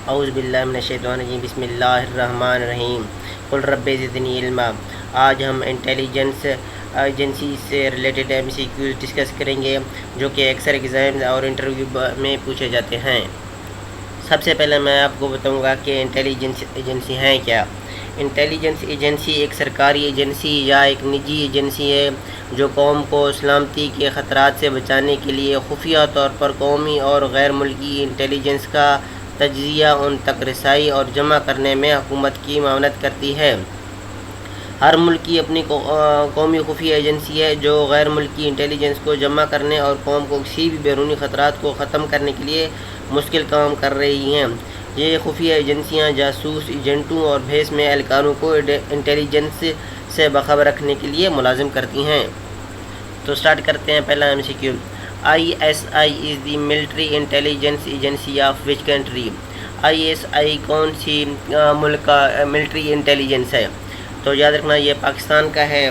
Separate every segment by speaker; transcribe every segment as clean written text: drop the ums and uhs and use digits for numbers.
Speaker 1: اعوذ باللہ من الشیطان الرجیم بسم اللہ الرحمن الرحیم قل رب زدنی علما۔ آج ہم انٹیلیجنس ایجنسی سے ریلیٹڈ MCQs ڈسکس کریں گے جو کہ اکثر ایگزام اور انٹرویو میں پوچھے جاتے ہیں۔ سب سے پہلے میں آپ کو بتاؤں گا کہ انٹیلیجنس ایجنسی ہیں کیا۔ انٹیلیجنس ایجنسی ایک سرکاری ایجنسی یا ایک نجی ایجنسی ہے جو قوم کو سلامتی کے خطرات سے بچانے کے لیے خفیہ طور پر قومی اور غیر ملکی انٹیلیجنس کا تجزیہ، ان تک رسائی اور جمع کرنے میں حکومت کی معاونت کرتی ہے۔ ہر ملک کی اپنی قومی خفیہ ایجنسی ہے جو غیر ملکی انٹیلیجنس کو جمع کرنے اور قوم کو کسی بھی بیرونی خطرات کو ختم کرنے کے لیے مشکل کام کر رہی ہیں۔ یہ خفیہ ایجنسیاں جاسوس، ایجنٹوں اور بھیس میں اہلکاروں کو انٹیلیجنس سے باخبر رکھنے کے لیے ملازم کرتی ہیں۔ تو سٹارٹ کرتے ہیں پہلا MCQ۔ ISI is the military intelligence agency of which country؟ ISI کون سی ملک کا ملٹری انٹیلیجنس ہے؟ تو یاد رکھنا یہ پاکستان کا ہے۔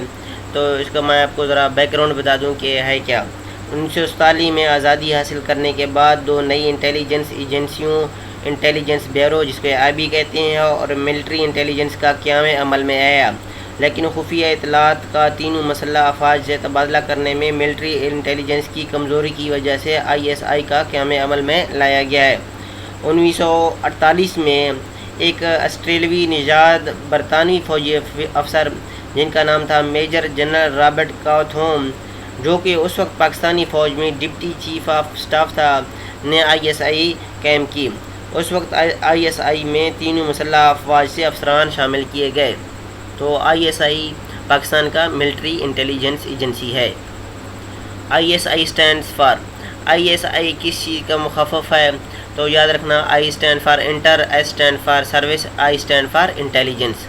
Speaker 1: تو اس کا میں آپ کو ذرا بیک گراؤنڈ بتا دوں کہ ہے کیا۔ 1947 میں آزادی حاصل کرنے کے بعد دو نئی انٹیلیجنس ایجنسیوں، انٹیلیجنس بیورو جس کو IB کہتے ہیں اور ملٹری انٹیلیجنس کا قیام عمل میں آیا، لیکن خفیہ اطلاعات کا تینوں مسلح افواج سے تبادلہ کرنے میں ملٹری انٹیلیجنس کی کمزوری کی وجہ سے ISI کا قیام عمل میں لایا گیا ہے۔ 1948 میں ایک آسٹریلوی نژاد برطانوی فوجی افسر جن کا نام تھا میجر جنرل رابرٹ کاؤتھوم، جو کہ اس وقت پاکستانی فوج میں ڈپٹی چیف آف سٹاف تھا، نے ISI قائم کی۔ اس وقت ISI میں تینوں مسلح افواج سے افسران شامل کیے گئے۔ تو ISI پاکستان کا ملٹری انٹیلیجنس ایجنسی ہے۔ ISI اسٹینڈس فار، ISI کس چیز کا مخفف ہے؟ تو یاد رکھنا I stand for inter, S stand for service, I stand for intelligence.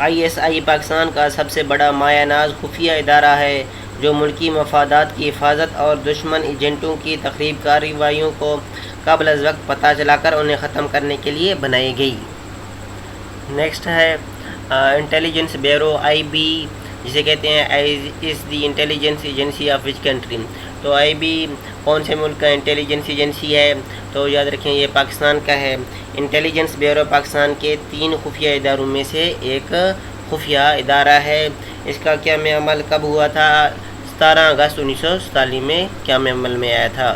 Speaker 1: ISI Pakistan کا سب سے بڑا مایہ ناز خفیہ ادارہ ہے جو ملکی مفادات کی حفاظت اور دشمن ایجنٹوں کی تخریب کارروائیوں کو قبل از وقت پتہ چلا کر انہیں ختم کرنے کے لیے بنائی گئی۔ نیکسٹ ہے انٹیلیجنس بیورو IB جسے کہتے ہیں is the intelligence agency of which country. تو IB کون سے ملک کا انٹیلیجنس ایجنسی ہے؟ تو یاد رکھیں یہ پاکستان کا ہے۔ انٹیلیجنس بیورو پاکستان کے 3 خفیہ اداروں میں سے ایک خفیہ ادارہ ہے۔ اس کا قیام عمل کب ہوا تھا؟ 17 اگست 1947 میں قیام عمل میں آیا تھا۔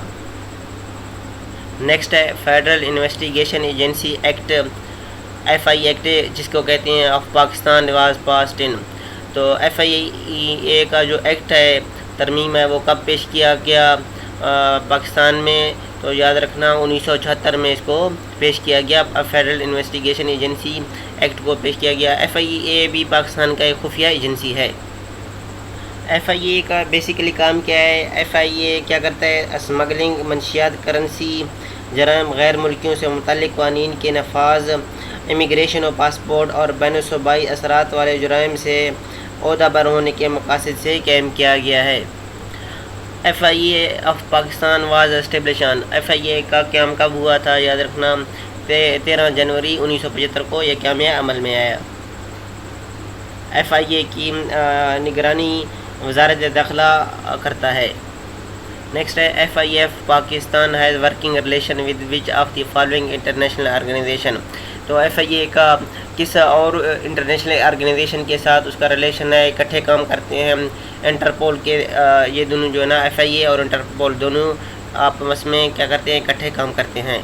Speaker 1: نیکسٹ ہے federal investigation agency act, FI act جس کو کہتے ہیں of Pakistan was passed in. تو FIA کا جو ایکٹ ہے ترمیم ہے وہ کب پیش کیا گیا پاکستان میں؟ تو یاد رکھنا 1976 میں اس کو پیش کیا گیا، فیڈرل انویسٹیگیشن ایجنسی ایکٹ کو پیش کیا گیا۔ FIA بھی پاکستان کا ایک خفیہ ایجنسی ہے۔ FIA کا بیسیکلی کام کیا ہے؟ FIA کیا کرتا ہے؟ اسمگلنگ، منشیات، کرنسی، جرائم، غیر ملکیوں سے متعلق قوانین کے نفاذ، امیگریشن و پاسپورٹ اور بین الصوبائی اثرات والے جرائم سے عہدہ بر ہونے کے مقاصد سے قائم کیا گیا ہے۔ FIA of Pakistan was establish on, FIA کا قیام کب ہوا تھا؟ یاد رکھنا 13 جنوری 1975 کو یہ قیام عمل میں آیا۔ FIA کی نگرانی وزارت داخلہ کرتا ہے۔ نیکسٹ ہے FIF Pakistan has working relation with which of the following international organisation. تو FIA کا کس اور انٹرنیشنل آرگنائزیشن کے ساتھ اس کا ریلیشن ہے؟ اکٹھے کام کرتے ہیں انٹرپول کے، یہ دونوں جو ہے نا FIA اور انٹرپول دونوں آپس میں کیا کرتے ہیں؟ اکٹھے کام کرتے ہیں۔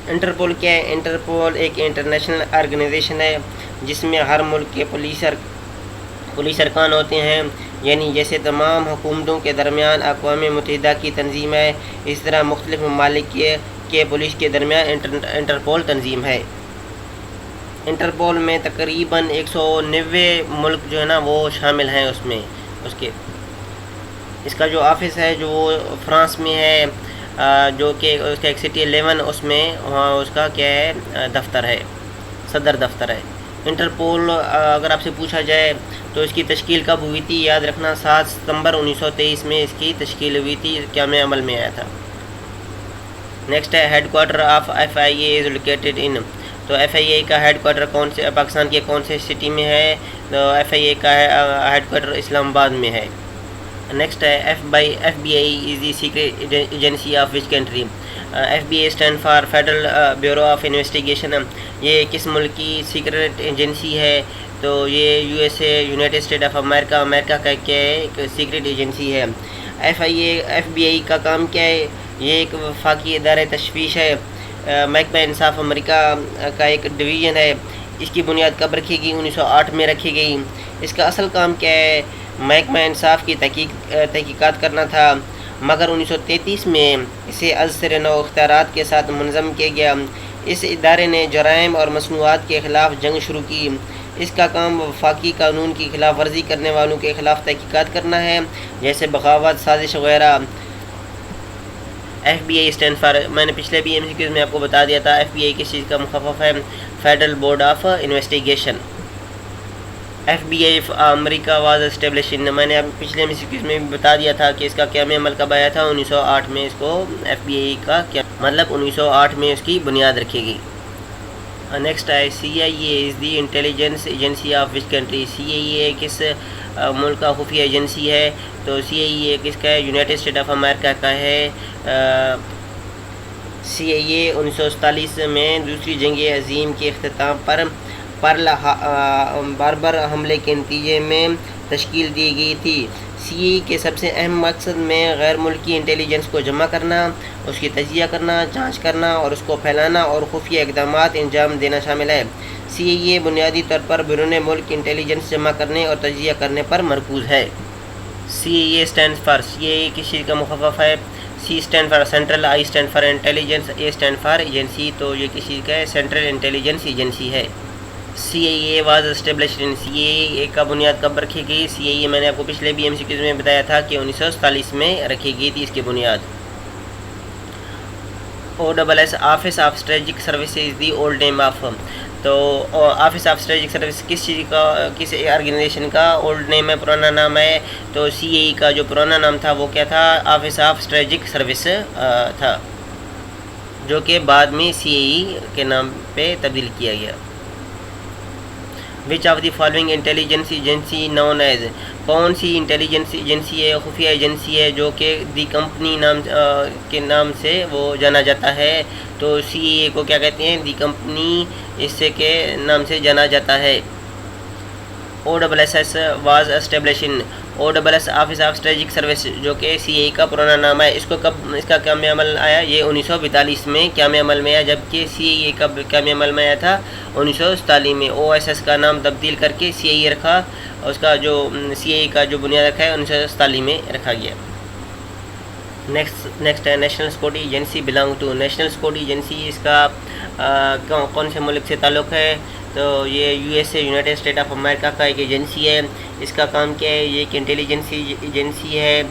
Speaker 1: انٹرپول کیا ہے؟ انٹرپول ایک انٹرنیشنل آرگنائزیشن ہے جس میں ہر ملک کے پولیس ارکان ہوتے ہیں، یعنی جیسے تمام حکومتوں کے درمیان اقوام متحدہ کی تنظیم ہے، اس طرح مختلف ممالک کے پولیس کے درمیان انٹرپول تنظیم ہے۔ انٹرپول میں تقریباً 190 ملک جو ہے نا وہ شامل ہیں اس میں۔ اس کا جو آفس ہے جو فرانس میں ہے، جو کہ اس کا ایک سٹی 11 اس میں، وہاں اس کا کیا ہے؟ دفتر ہے، صدر دفتر ہے۔ انٹرپول اگر آپ سے پوچھا جائے تو اس کی تشکیل کب ہوئی تھی؟ یاد رکھنا 7 ستمبر 1923 میں اس کی تشکیل ہوئی تھی، قیام عمل میں آیا تھا۔ نیکسٹ ہے head quarter of FIA is located in. تو FIA کا ہیڈ کوارٹر کون سے پاکستان کے کون سے سٹی میں ہے؟ تو FIA کا ہیڈ کوارٹر اسلام آباد میں ہے۔ نیکسٹ ہے F B I is the secret agency of which country. F B I stand for federal bureau of investigation. یہ کس ملک کی سیکریٹ ایجنسی ہے؟ تو یہ U S A United state of America کا کیا ہے؟ ایک سیکریٹ ایجنسی ہے. ایف بی آئی کا کام کیا ہے؟ یہ ایک وفاقی ادارہ تشفیش ہے. محکمہ انصاف امریکہ کا ایک ڈویژن ہے. اس کی بنیاد کب رکھی گئی؟ 1908 میں رکھی گئی. اس کا اصل کام کیا ہے؟ محکمہ انصاف کی تحقیقات کرنا تھا، مگر 1933 میں اسے از سر نو اختیارات کے ساتھ منظم کیا گیا. اس ادارے نے جرائم اور مصنوعات کے خلاف جنگ شروع کی. اس کا کام وفاقی قانون کی خلاف ورزی کرنے والوں کے خلاف تحقیقات کرنا ہے، جیسے بغاوت، سازش وغیرہ. F B I stand for, میں نے پچھلے بھی MCQs میں آپ کو بتا دیا تھا، ایف بی آئی کس چیز کا مخفف ہے؟ Federal board of investigation. F B I America was establish in, میں نے پچھلے MCQs میں بھی بتا دیا تھا کہ اس کا قیام عمل کب آیا تھا؟ 1908 میں. اس کو ایف بی آئی کا کیا مطلب 1908 میں اس کی بنیاد رکھی گئی. نیکسٹ ہے C I A is the intelligence agency of which country. C I A کس ملک کا خفیہ ایجنسی ہے؟ تو سی آئی اے کس کا ہے؟ یونائٹیڈ اسٹیٹ آف امریکہ کا ہے. سی آئی اے 1947 میں دوسری جنگ عظیم کے اختتام پر پرل ہاربر حملے کے نتیجے میں تشکیل دی گئی تھی. سی آئی اے کے سب سے اہم مقصد میں غیر ملکی انٹیلیجنس کو جمع کرنا، اس کی تجزیہ کرنا، جانچ کرنا اور اس کو پھیلانا اور خفیہ اقدامات انجام دینا شامل ہے. سی آئی اے بنیادی طور پر بیرون ملک انٹیلیجنس جمع کرنے اور تجزیہ کرنے پر مرکوز ہے. C I a stand for, C I A کس چیز کا مخفف ہے؟ C stand for central, I stand for intelligence, A stand for agency. تو یہ کس چیز کا ہے؟ سینٹرل انٹیلیجنس ایجنسی ہے. C I a was established in, C I اے کا بنیاد کب رکھی گئی؟ سی آئی اے میں نے آپ کو پچھلے بھی MCQs میں بتایا تھا کہ 1947 میں رکھی گئی تھی اس کی بنیاد. OSS office of strategic service is the old name of. تو آفس آف اسٹریٹجک سروس کس چیز کا، کس آرگنائزیشن کا اولڈ نیم ہے، پرانا نام ہے؟ تو سی آئی اے کا جو پرانا نام تھا وہ کیا تھا؟ آفس آف اسٹریٹجک سروس تھا، جو کہ بعد میں سی آئی اے کے نام پہ تبدیل کیا گیا. Which of the following intelligence agency known as, کون سی انٹیلیجنس ایجنسی ہے، خفیہ ایجنسی ہے جو کہ دی کمپنی نام کے نام سے وہ جانا جاتا ہے؟ تو سی آئی اے کو کیا کہتے ہیں؟ دی کمپنی اس سے کے نام سے جانا جاتا ہے. OSS was establish in, OSS office of strategic service جو کہ سی آئی اے کا پرانا نام ہے، اس کو کب اس کا قیام عمل آیا؟ یہ 1942 میں قیام عمل میں آیا، جبکہ سی آئی اے کب قیام عمل میں آیا تھا؟ 1947 میں. OSS کا نام تبدیل کر کے سی آئی اے رکھا، اس کا جو سی آئی اے کا جو بنیاد رکھا ہے 1947 میں رکھا گیا. نیکسٹ ہے national security agency belong to. National security agency اس کا کون سے ملک سے تعلق ہے؟ تو یہ U S A United state of America کا ایک ایجنسی ہے. اس کا کام کیا ہے؟ یہ ایک انٹیلیجنس ایجنسی ہے.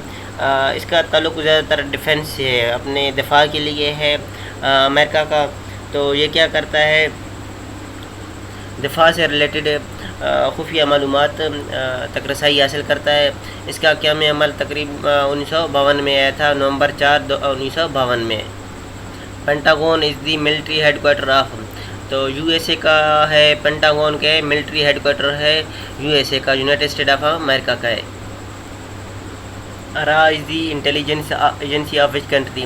Speaker 1: اس کا تعلق زیادہ تر ڈیفنس سے ہے، اپنے دفاع کے لیے ہے امریکہ کا. تو یہ کیا کرتا ہے؟ دفاع سے ریلیٹڈ خفیہ معلومات تک رسائی حاصل کرتا ہے. اس کا قیام عمل تقریباً 1952 میں آیا تھا، نومبر 4 1952 میں. Pentagon is the military head quarter of. تو یو ایس اے کا ہے پینٹاگون کے ملٹری ہیڈ کوارٹر ہے یو ایس اے کا، یونائٹیڈ اسٹیٹ آف امریکہ کا ہے. را is the intelligence agency of which country.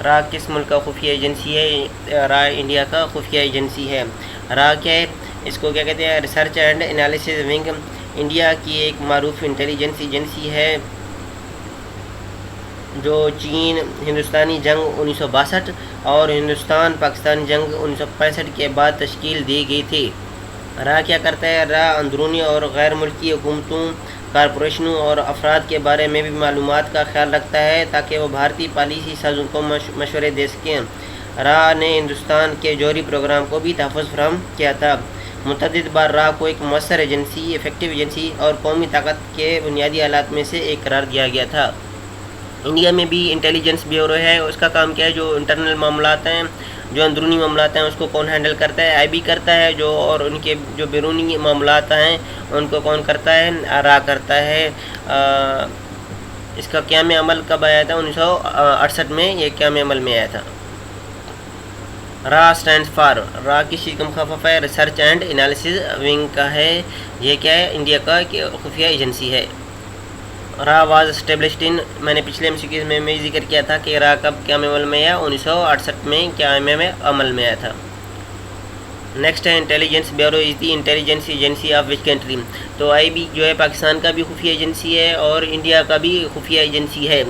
Speaker 1: را کس ملک کا خفیہ ایجنسی ہے؟ را انڈیا کا خفیہ ایجنسی ہے. را کیا ہے؟ اس کو کیا کہتے ہیں؟ Research and analysis wing. India کی ایک معروف انٹیلیجنس ایجنسی ہے جو چین ہندوستانی جنگ 1962 اور ہندوستان پاکستان جنگ 1965 کے بعد تشکیل دی گئی تھی. را کیا کرتا ہے؟ را اندرونی اور غیر ملکی حکومتوں، کارپوریشنوں اور افراد کے بارے میں بھی معلومات کا خیال رکھتا ہے تاکہ وہ بھارتی پالیسی سازوں کو مشورے دے سکیں. را نے ہندوستان کے جوہری پروگرام کو بھی تحفظ فراہم کیا تھا. متعدد بار را کو ایک مؤثر ایجنسی، ایفیکٹو ایجنسی اور قومی طاقت کے بنیادی آلات میں سے ایک قرار دیا گیا تھا. انڈیا میں بھی انٹیلیجنس بیورو ہے. اس کا کام کیا ہے؟ جو انٹرنل معاملات ہیں، جو اندرونی معاملات ہیں، اس کو کون ہینڈل کرتا ہے؟ آئی بی کرتا ہے. جو اور ان کے جو بیرونی معاملات ہیں ان کو کون کرتا ہے؟ را کرتا ہے. اس کا قیام عمل کب آیا تھا؟ 1968 میں یہ قیام عمل میں آیا تھا. را اسٹینڈ فار، را کس چیز کا مخفف ہے؟ ریسرچ اینڈ انالیسس ونگ کا ہے. یہ کیا ہے؟ انڈیا کا خفیہ ایجنسی ہے. را واز اسٹیبلشڈ ان، میں نے پچھلے MCQs میں ذکر کیا تھا کہ را کب قیام عمل میں آیا، 1968 میں قیام عمل میں آیا تھا۔ نیکسٹ ہے intelligence bureau is the intelligence agency of which country, تو IB جو ہے پاکستان کا بھی خفیہ ایجنسی ہے اور انڈیا کا بھی خفیہ ایجنسی ہے،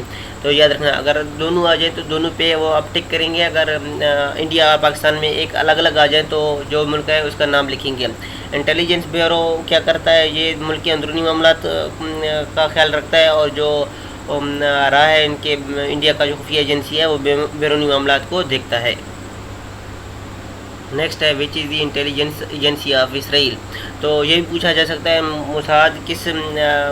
Speaker 1: تو یاد رکھنا اگر دونوں آ جائیں تو دونوں پہ وہ اب ٹک کریں گے، اگر انڈیا اور پاکستان میں ایک الگ الگ آ جائیں تو جو ملک ہے اس کا نام لکھیں گے۔ انٹیلیجنس بیورو کیا کرتا ہے، یہ ملک کے اندرونی معاملات کا خیال رکھتا ہے، اور جو رہا ہے ان کے انڈیا کا جو خفیہ ایجنسی ہے وہ بیرونی معاملات کو دیکھتا ہے۔ نیکسٹ ہے which is the intelligence agency of Israel, تو یہ بھی پوچھا جا سکتا ہے موساد کس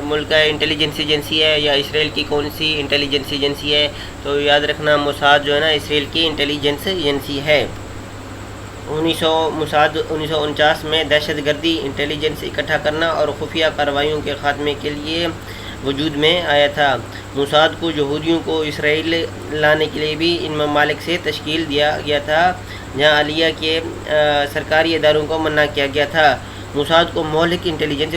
Speaker 1: ملک کا انٹیلیجنس ایجنسی ہے یا اسرائیل کی کون سی انٹیلیجنس ایجنسی ہے، تو یاد رکھنا موساد جو ہے نا اسرائیل کی انٹیلیجنس ایجنسی ہے۔ موساد 1949 میں دہشت گردی انٹیلیجنس اکٹھا کرنا اور خفیہ کارروائیوں کے خاتمے کے لیے وجود میں آیا تھا۔ موساد کو یہودیوں کو اسرائیل لانے کے لیے بھی ان ممالک سے تشکیل دیا گیا تھا جہاں عالیہ کے سرکاری اداروں کو منع کیا گیا تھا۔ موساد کو مہلک انٹیلیجنس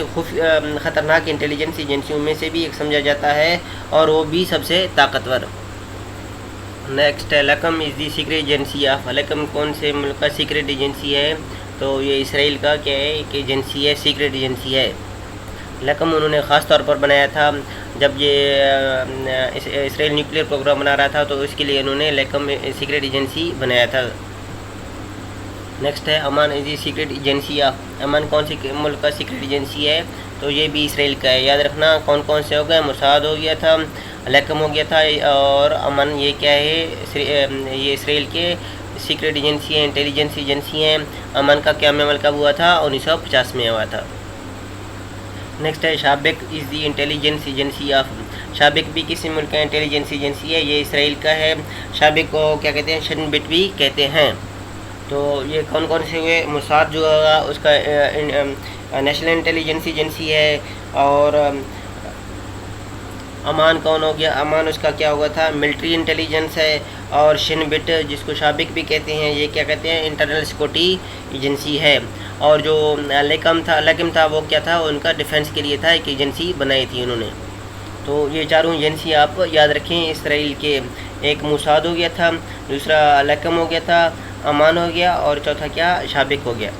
Speaker 1: خطرناک انٹیلیجنس ایجنسیوں میں سے بھی ایک سمجھا جاتا ہے اور وہ بھی سب سے طاقتور۔ نیکسٹ ہے لکم از دی سیکریٹ ایجنسی آف، لکم کون سے ملک کا سیکریٹ ایجنسی ہے، تو یہ اسرائیل کا کیا ہے ایک ایجنسی ہے، سیکریٹ ایجنسی ہے۔ لکم انہوں نے خاص طور پر بنایا تھا جب یہ اسرائیل نیوکلیئر پروگرام بنا رہا تھا، تو اس کے لیے انہوں نے لکم سیکریٹ ایجنسی بنایا تھا۔ نیکسٹ ہے امان از دی سیکریٹ ایجنسی آف، امان کون سی ملک کا سیکریٹ ایجنسی ہے، تو یہ بھی اسرائیل کا ہے۔ یاد رکھنا کون کون سے ہو گئے، موساد ہو گیا تھا، لکم ہو گیا تھا، اور امن یہ کیا ہے، یہ اسرائیل کے سیکریٹ ایجنسی ہیں، انٹیلیجنس ایجنسی ہیں۔ امن کا قیام عمل کب ہوا تھا، 1950 میں ہوا تھا۔ نیکسٹ ہے شابک از دی انٹیلیجنس ایجنسی آف، شابک بھی کسی ملک کا انٹیلیجنس ایجنسی ہے، یہ اسرائیل کا ہے۔ شابک کو کیا کہتے ہیں، شن بٹ بھی کہتے ہیں۔ تو یہ کون کون سے ہوئے، موساد جو ہوگا اس کا نیشنل انٹیلیجنس ایجنسی ہے، اور امان کون ہو گیا، امان اس کا کیا ہوا تھا، ملٹری انٹیلیجنس ہے، اور شن بٹ جس کو شابک بھی کہتے ہیں یہ کیا کہتے ہیں، انٹرنل سیکورٹی ایجنسی ہے۔ اور جو لکم تھا وہ کیا تھا، ان کا ڈیفنس کے لیے تھا، ایک ایجنسی بنائی تھی انہوں نے۔ تو یہ چاروں ایجنسی آپ یاد رکھیں اسرائیل کے، ایک موساد ہو گیا تھا، دوسرا لکم ہو گیا تھا، امان ہو گیا، اور چوتھا کیا، شابک ہو گیا۔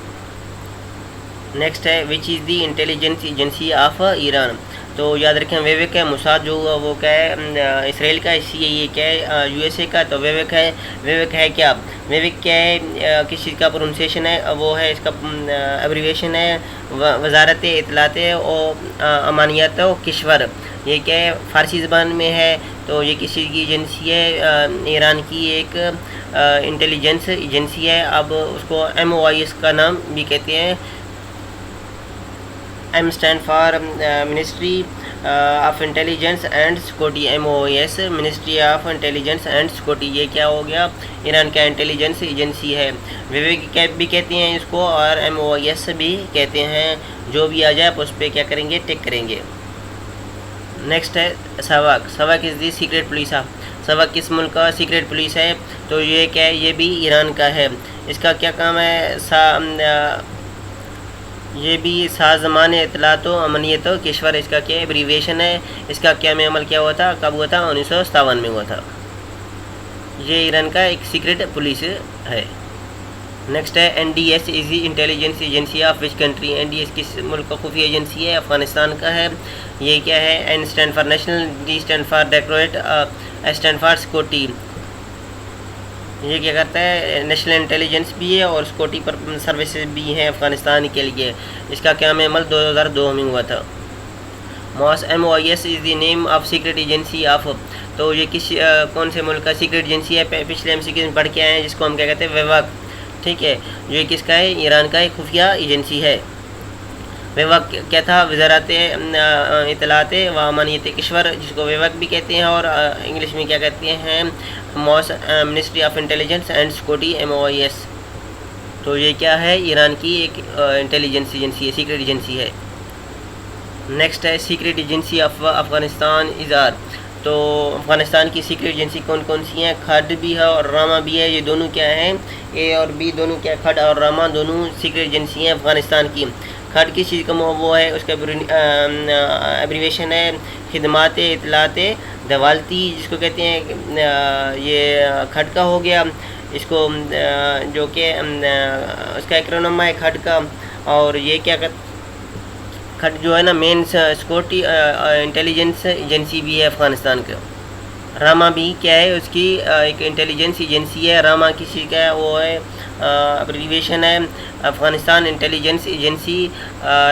Speaker 1: نیکسٹ ہے which is the intelligence agency of Iran, تو یاد رکھیں ویوک ہے، موساد جو ہوا وہ کیا ہے، اسرائیل کا، CIA کیا ہے، USA کا، تو ویوک ہے۔ ویوک ہے کیا، ویوک کیا ہے، کس چیز کا پرونسیشن ہے، وہ ہے اس کا ایبریویشن ہے وزارت اطلاعات و امانیات و کشور، یہ کیا ہے، فارسی زبان میں ہے، تو یہ کس چیز کی ایجنسی ہے، ایران کی ایک انٹیلیجنس ایجنسی ہے۔ اب اس کو MOIS کا نام بھی کہتے ہیں، M stand for ministry of intelligence and security, MOIS ministry of intelligence and security, یہ کیا ہو گیا، ایران کا انٹیلیجنس ایجنسی ہے۔ ویوک بھی کہتے ہیں اس کو، اور MOIS بھی کہتے ہیں، جو بھی آ جائے آپ اس پہ کیا کریں گے، ٹک کریں گے۔ نیکسٹ ہے سواک، سواک از دی سیکریٹ پولیس آف، سواک کس ملک کا سیکریٹ پولیس ہے، تو یہ کیا ہے، یہ بھی ایران کا ہے۔ اس کا کیا کام ہے، یہ بھی سازمان اطلاعات و امنیت و کشور، اس کا کیا ایبریویشن ہے، اس کا قیام عمل کیا ہوا تھا، کب ہوا تھا، 1957 میں ہوا تھا۔ یہ ایران کا ایک سیکریٹ پولیس ہے۔ نیکسٹ ہے NDS is the intelligence agency of which country, NDS کس ملک کا خفیہ ایجنسی ہے، افغانستان کا ہے۔ یہ کیا ہے، N stand for national, D stand for directorate, S stand for security, یہ کیا کرتا ہے، نیشنل انٹیلیجنس بھی ہے اور سیکورٹی پر سروسز بھی ہیں افغانستان کے لیے۔ اس کا قیام عمل 2002 میں ہوا تھا۔ MOIS is the name of secret agency of, تو یہ کون سے ملک کا سیکریٹ ایجنسی ہے، پچھلے MCQ میں پڑھ کے آئے ہیں، جس کو ہم کیا کہتے ہیں، ویواک، ٹھیک ہے، جو کس کا ہے، ایران کا ایک خفیہ ایجنسی ہے۔ ویواک کیا تھا، وزارت اطلاعات و امانیت کشور، جس کو ویواک بھی کہتے ہیں، اور انگلش میں کیا کہتے ہیں، ministry of intelligence and security, MOIS۔ تو یہ کیا ہے، ایران کی ایک انٹیلیجنس ایجنسی ہے، سیکریٹ ایجنسی ہے۔ نیکسٹ ہے سیکریٹ ایجنسی آف افغانستان اظہار، تو افغانستان کی سیکریٹ ایجنسی کون کون سی ہیں، کھڈ بھی ہے اور راما بھی ہے، یہ دونوں کیا ہیں، A اور B دونوں کیا، کھڈ اور راما دونوں سیکریٹ ایجنسی ہیں افغانستان کی۔ کھڈ کس چیز کا وہ ہے، اس کا ایبریویشن ہے خدمات اطلاعات دوالتی جس کو کہتے ہیں، یہ کھٹکا ہو گیا، اس کو جو کہ اس کا ایکرونیم ہے کھٹکا، اور یہ کیا کھٹ جو ہے نا مین سیکورٹی انٹیلیجنس ایجنسی بھی ہے افغانستان کا۔ راما بھی کیا ہے، اس کی ایک انٹیلیجنس ایجنسی ہے۔ راما کسی کا ہے، وہ ہے ابریویشن ہے Afghanistan intelligence agency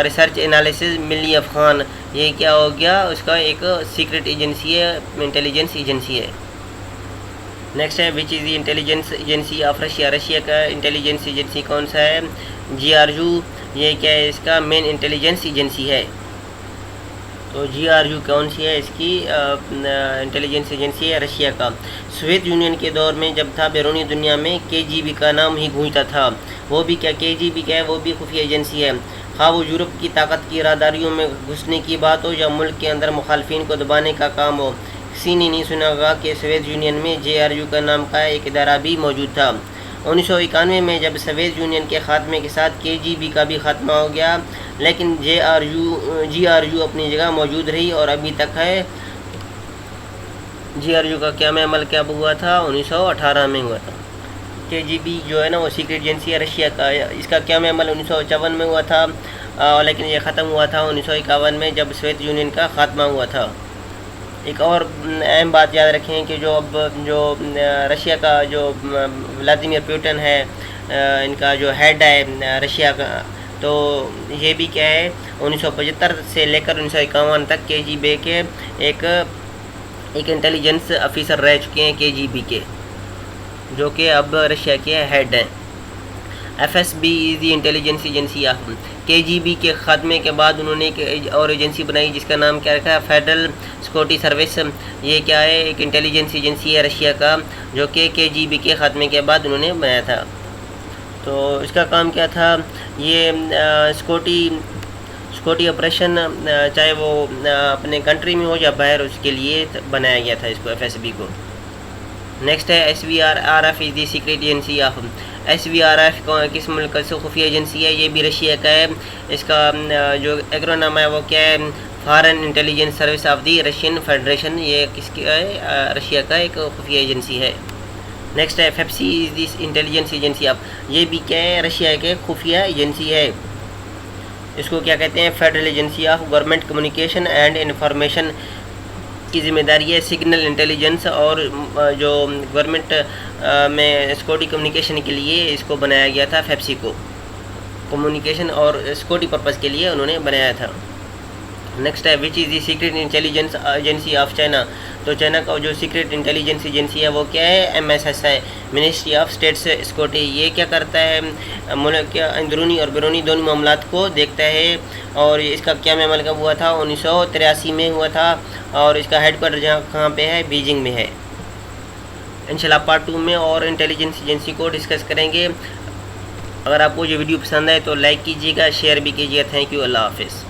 Speaker 1: research analyses ملی افغان۔ یہ کیا ہو گیا، اس کا ایک سیکرٹ ایجنسی ہے، انٹیلیجنس ایجنسی ہے۔ نیکسٹ ہے which is the intelligence agency of Russia. Russia کا انٹیلیجنس ایجنسی کون سا ہے؟ G R U. یہ کیا ہے، اس کا مین انٹیلیجنس ایجنسی ہے۔ تو جی آر یو کون سی ہے، اس کی انٹیلیجنس ایجنسی ہے رشیا کا۔ سوویت یونین کے دور میں جب تھا، بیرونی دنیا میں کے جی بی کا نام ہی گونجتا تھا۔ وہ بھی کیا، کے جی بی کیا ہے، وہ بھی خفیہ ایجنسی ہے۔ خواہ وہ یورپ کی طاقت کی اراداریوں میں گھسنے کی بات ہو یا ملک کے اندر مخالفین کو دبانے کا کام ہو، کسی نے نہیں سنا ہوگا کہ سوویت یونین میں جے آر یو کا نام کا ایک ادارہ بھی موجود تھا۔ 1991 میں جب سوویت یونین کے خاتمے کے ساتھ کے جی بی کا بھی خاتمہ ہو گیا، لیکن جی آر یو اپنی جگہ موجود رہی اور ابھی تک ہے۔ جی آر یو کا قیام عمل کیا ہوا تھا؟ 1918 میں ہوا تھا۔ کے جی بی جو ہے نا وہ سیکرٹ ایجنسی ہے رشیا کا، اس کا قیام عمل 1954 میں ہوا تھا، لیکن یہ ختم ہوا تھا 1951 میں جب سوویت یونین کا خاتمہ ہوا تھا۔ ایک اور اہم بات یاد رکھیں کہ جو رشیا کا جو ولادیمیر پیوٹن ہے، ان کا جو ہیڈ ہے رشیا کا، تو یہ بھی کیا ہے 1975 سے لے کر 1951 تک کے جی بی کے ایک انٹیلیجنس آفیسر رہ چکے ہیں کے جی بی کے، جو کہ اب رشیا کے ہیڈ ہیں۔ F S B is the intelligence agency of K G be کے خاتمے کے بعد انہوں نے ایک اور ایجنسی بنائی جس کا نام کیا رکھا ہے، فیڈرل سیکورٹی سروس۔ یہ کیا ہے، ایک انٹیلیجنس ایجنسی ہے رشیا کا، جو کہ کے جی بی کے خاتمے کے بعد انہوں نے بنایا تھا۔ تو اس کا کام کیا تھا، یہ سیکورٹی آپریشن چاہے وہ اپنے کنٹری میں ہو یا باہر، اس کے لیے بنایا گیا تھا اس کو، ایف ایس بی کو۔ نیکسٹ ہے S V R F is the secret agency of. S V R F کس ملک سے خفیہ ایجنسی ہے؟ یہ بھی رشیا کا ہے۔ اس کا جو ایکرونیم ہے وہ کیا ہے، foreign intelligence service of the Russian federation. یہ کس کی ہے، رشیا کا ایک خفیہ ایجنسی ہے۔ نیکسٹ ہے FEPSI is the intelligence agency of. یہ بھی کیا ہے، رشیا کے خفیہ ایجنسی ہے۔ اس کو کیا کہتے ہیں، federal agency of government communication and information کی ذمہ داری ہے سگنل انٹیلیجنس اور جو گورنمنٹ میں سیکورٹی کمیونیکیشن کے لیے اس کو بنایا گیا تھا۔ FEPSI کو کمیونیکیشن اور سیکورٹی پرپز کے لیے انہوں نے بنایا تھا۔ نیکسٹ ہے which is the secret intelligence agency of China. تو چائنا کا جو سیکرٹ انٹیلیجنس ایجنسی ہے وہ کیا ہے، MSS ہے، منسٹری آف اسٹیٹ سیکورٹی۔ یہ کیا کرتا ہے، ملک کے اندرونی اور بیرونی دونوں معاملات کو دیکھتا ہے، اور اس کا قیام عمل کب ہوا تھا، 1983 میں ہوا تھا، اور اس کا ہیڈ کوارٹر کہاں پہ ہے، بیجنگ میں ہے۔ انشاءاللہ پارٹ 2 میں اور انٹیلیجنس ایجنسی کو ڈسکس کریں گے۔ اگر آپ کو یہ ویڈیو پسند آئے تو لائک کیجیے گا، شیئر بھی کیجیے گا۔ تھینک یو، اللہ حافظ۔